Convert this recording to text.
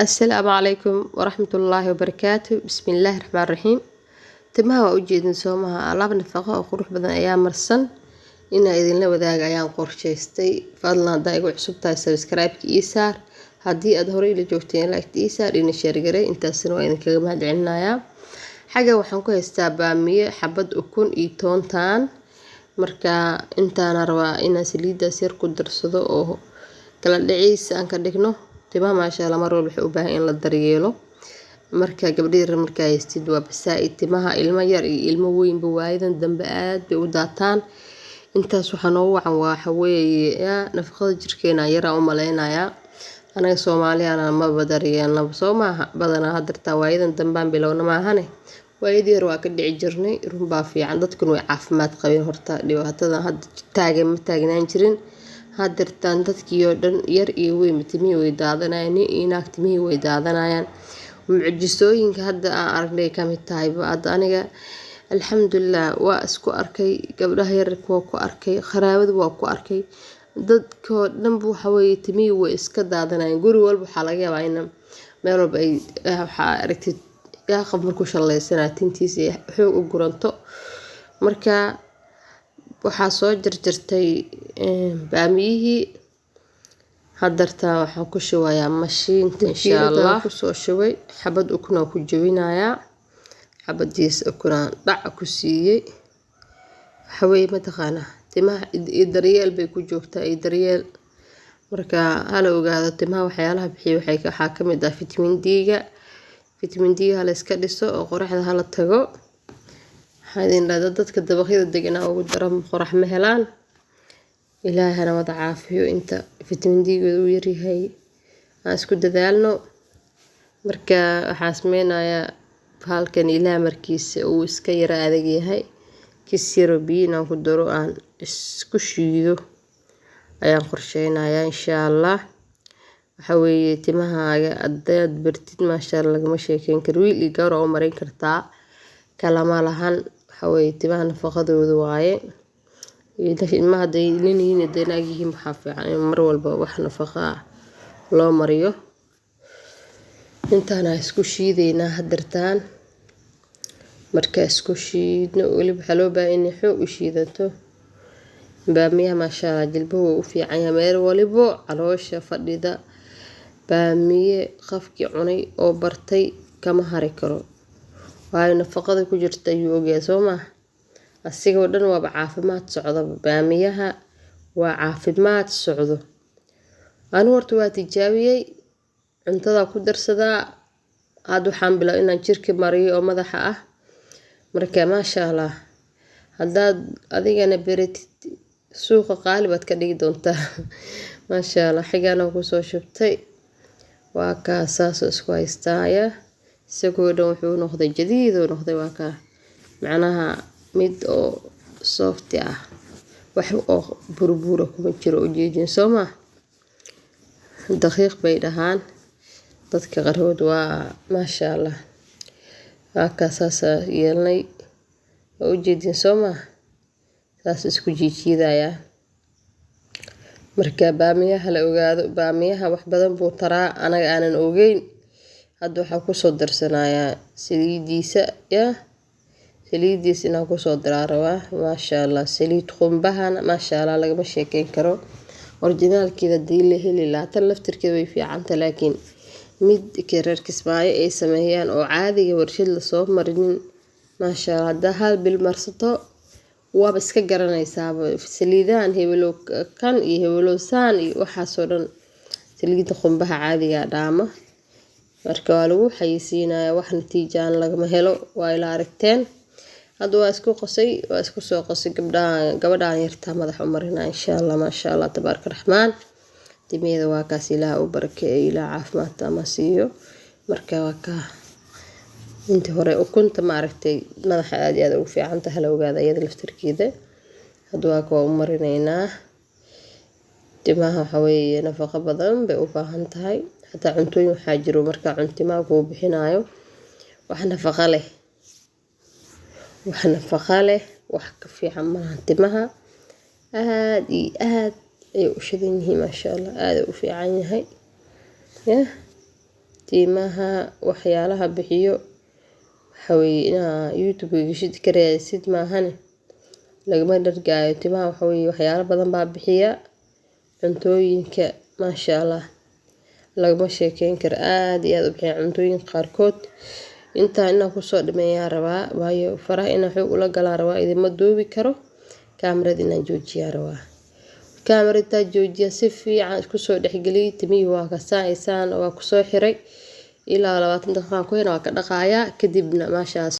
السلام عليكم ورحمة الله وبركاته. بسم الله الرحمن الرحيم. timaha waa u jeedin soomaha alaab nafaqo oo qurux badan ayaa marsan inaa idinla wadaaga ayaan qorshaystay. fadlan haddaa igu cusub tahay subscribe-ka ii saar, haddii aad horey ila joogteen like ii saar ina share garee. intaasina waa idinkaga mahadcelinayaa. xagga waxaan ku haystaa baamiye, xabad ukun iyo toontaan. marka intaana rabaa inaan saliidaas yar ku darsado oo kala dhiciisa aan ka dhigno. timaha maasha Allah mar walba waxay u baahan in la daryeelo. marka gabdhihi marka haystid waa basaa'id timaha ilmo yar iyo ilmo weynba waayadan dambe aad bay u daataan. intaas waxaa noogu wacan waxa weeye nafaqada jirkeena yaraa u maleynayaa. anaga Soomaaliyana ma daryeelno soo maaha badanaa hadartaa waayadan dambaan bilowna maahane. waayadii hore waa ka dhici jirnay run baa fiican, dadkuna way caafimaad qabeen. horta dhibaatada hadda taagan ma taagnaan jirin. hadartaan dadkii oo dhan yar iyo weyn timihii way daadanayaan, iyo naag timihii way daadanayaan. mucjisooyinka hadda aan aragnay ka mid tahay hadda aniga alxamdulillah waa isku arkay gabdhaha yararka waa ku arkay, qaraabada waa ku arkay, dadkoo dhan waxa weeye timihii way iska daadanayaan. guri walba waxaa laga yaabaa in meel walba ay waxaa aragtid qaf markuu shallaysanaa tintiisa xoog u guranto. marka waxaa soo jarjartay baamiyihii. hadartaa waxaan ku shubayaa mashiinta insha Allah. kusoo shubay xabad ukun aan ku jabinayaa, xabadiis ukun aan dhac ku siiyey. waxa weeye mataqaana timaha daryeel bay ku joogtaa iyo daryeel. marka hala ogaado timaha waxyaalaha bixiya waxaa ka mid ah vitamin D-ga. vitamin D hala iska dhiso oo qoraxda hala tago. waxaa idin dhahdaa dadka dabaqyada deganaa ugu daran qorax ma helaan. ilaahana wada caafiyo inta vitamin D-gooda uu yaryahay aan isku dadaalno. marka waxaa sameynayaa halkan ilaah markiisa uu iska yara adag yahay, kis yaro biyo inaan ku daro aan isku shiido ayaan qorsheynayaa insha Allah. waxa weeye timahaaga haddaad bartid maasha Allah lagama sheekeyn karo. wiil iyo gabar oo marin kartaa kalama lahan. waxa weeye timaha nafaqadooda waaye. ilmaha hadday nin yihiin hadday naag yihiin waxaa fiican in mar walba wax nafaqa ah loo mariyo. intaana isku shiideynaa hadartaan. marka isku shiidno weliba waxaa loo baahan inay xoog u shiidato. baamiyaha maasha Allah jilbaha wuu u fiican yahay meel walibo caloosha fadhida. baamiye qafkii cunay oo bartay kama hari karo, waayo nafaqada ku jirta ayuu ogayaa soo maaha. asigoo dhan waaba caafimaad socdo. baamiyaha waa caafimaad socdo. anigu horta waa tijaabiyey, cuntada ku darsadaa. hadda waxaan bilaabay inaan jirka mariyo oo madaxa ah. marka maasha Allah haddaad adigana beratid suuqa qaali baad ka dhigi doontaa. maasha Allah xigaana kusoo shubtay waa kaa saas isku haystaaya. isagoo dhan wuxuu noqday jadiid oo noqday waa kaa macnaha mid oo soft ah, wax oo burbura kuma jiro u jeedin soo ma. daqiiq bay dhahaan dadka qaarkood. waa maasha Allah waa kaa saas yeelnay u jeedin soo ma. saas isku jiijiidaya. marka baamiyaha la ogaado baamiyaha wax badan buu taraa anaga aanan ogeyn. hadda waxaa kusoo darsanayaa saliidiisa saliidiis inaan kusoo daraa rabaa. maasha Allah saliid qumbahana maasha Allah lagama sheekeyn karo. originaalkeeda hadii la heli lahaa tan laftirkeeda way fiicanta, laakiin mid reer Kismaayo ay sameeyaan oo caadiga warshad lasoo marinin maasha Allah haddaa hal bil marsato waaba iska garanaysaa saliidahan hebelow kan iyo hebelow saan iyo waxaasoo dhan. saliida qumbaha caadiga dhaama. marka waa lagu xayisiinayaa wax natiijaan lagama helo. waa ila aragteen. hadda waa isku qasay waa isku soo qasay gabadhaan yartaa madax u marina insha Allah. maasha Allah tabaaraka raxmaan. timeeda waa kaas ilaah u barakeeyo, ilaah caafimaad ama siiyo. marka waa ka intii hore ukunta ma aragtay madaxa aad iyo aad ugu fiican tahay la ogaada iyada laftirkeeda. hadda waa ka u marinaynaa. timaha waxa weeye nafaqo badan bay u baahan tahay. hataa cuntooyin waxaa jiro marka cuntimaha kuu bixinayo wax nafaqo leh. wax ka fiican malaha. timaha aad iyo aad ay u shidan yihiin maasha Allah aad u fiican yahay. timaha waxyaalaha bixiyo waxaweye inaa youtube gashid ka raadsid maahane lagama dhargaayo. Timaha waxaweye waxyaalo badan baa bixiya, cuntooyinka maasha Allah lagama sheekeyn karo, aad iyo aad u bixiya cuntooyinka qaarkood. Intaa inaan kusoo dhameeyaa rabaa, waayo faraha inaan xoog ula galaa rabaa, idinma duubi karo, kaamirada inaan joojiyaa rabaa. Kaamirada joojiya si fiican isku soo dhexgeliy, timihii waa ka saacisaan waa kusoo xiray ilaa 20 daqiiqo ku hina waa ka dhaqaaya kadibna maashaas.